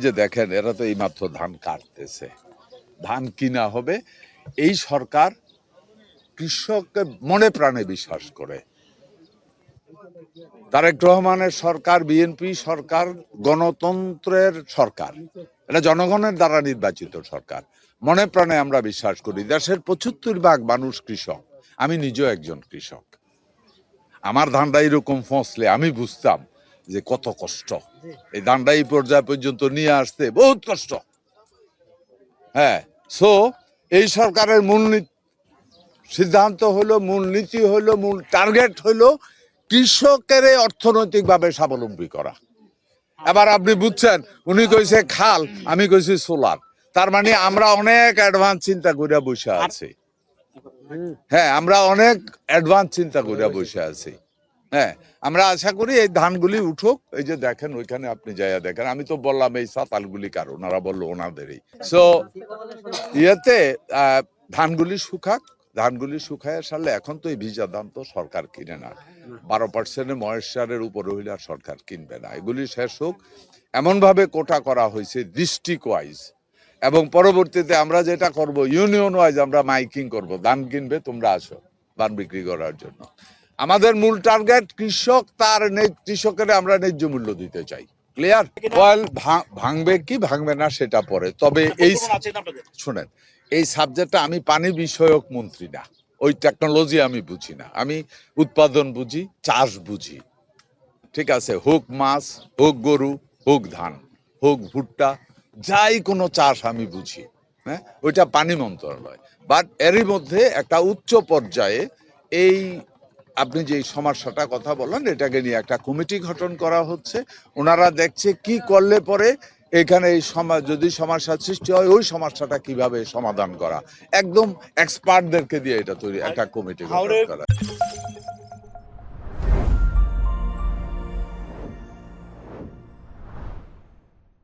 যে দেখেন এরা তো এইমাত্র ধান কাটতেছে, ধান কিনা হবে। এই সরকার কৃষককে মনে প্রাণে বিশ্বাস করে। তারেক রহমানের সরকার, বিএনপি সরকার গণতন্ত্রের সরকার, এটা জনগণের দ্বারা নির্বাচিত সরকার। মনে প্রাণে আমরা বিশ্বাস করি। দেশের ৭৫% মানুষ কৃষক, আমি নিজেও একজন কৃষক। আমার ধানটা এরকম ফসলে আমি বুঝতাম যে কত কষ্ট, এই ধানটা এই পর্যায় পর্যন্ত নিয়ে আসতে বহুত কষ্ট। হ্যাঁ, সো এই সরকারের মূল সিদ্ধান্ত হলো, মূল নীতি হলো, মূল টার্গেট হলো কৃষকের অর্থনৈতিকভাবে স্বাবলম্বী করা। এবার আপনি বুঝছেন, উনি কইছে খাল, আমি কইছি সোলার। তার মানে আমরা অনেক অ্যাডভান্স চিন্তা করে বসে আছি। হ্যাঁ, আমরা অনেক অ্যাডভান্স চিন্তা করে বসে আছি। হ্যাঁ, আমরা আশা করি এই ধানগুলি উঠুক। এই যে দেখেন ওইখানে আপনি যাইয়া দেখেন, আমি তো বললাম এই সাতালগুলি কার, ওনারা বললো ওনাদেরই। সো ইয়েতে ধানগুলি শুকাক, ধানগুলি শুকায় সারলে, এখন তো এই ভিজা ধান তো সরকার কিনে না, 12% ময়েশ্চারের উপরে হইলে আর সরকার কিনবে না। এগুলি শেষ হোক, এমন ভাবে কোটা করা হয়েছে ডিস্ট্রিক্ট ওয়াইজ, এবং পরবর্তীতে আমরা যেটা করব ইউনিয়ন ওয়াইজ আমরা মাইকিং করব, ধান কিনবে তোমরা আসো ধান বিক্রি করার জন্য। আমাদের মূল টার্গেট কৃষক, তার কৃষকের আমরা ন্যায্য মূল্য দিতে চাই। ক্লিয়ার? অয়েল ভাঙবে কি ভাঙবে না সেটা পরে, তবে এই শুনেন, এই সাবজেক্টটা, আমি পানি বিষয়ক মন্ত্রী না, ওই টেকনোলজি আমি বুঝি না। আমি উৎপাদন বুঝি, চাষ বুঝি, ঠিক আছে? হোক মাছ, হোক গরু, হোক ধান, হোক ভুট্টা, যাই কোনো চাষ আমি বুঝি। হ্যাঁ, ওইটা পানি মন্ত্রণালয়। বাট এরই মধ্যে একটা উচ্চ পর্যায়ে এই আপনি যে সমস্যাটা কথা বললেন, এটাকে নিয়ে একটা কমিটি গঠন করা হচ্ছে। ওনারা দেখছে কি করলে পরে এখানে এই যদি সমস্যার সৃষ্টি হয়, ওই সমস্যাটা কিভাবে সমাধান করা, একদম এক্সপার্টদেরকে দিয়ে এটা তৈরি একটা কমিটি গঠন করা।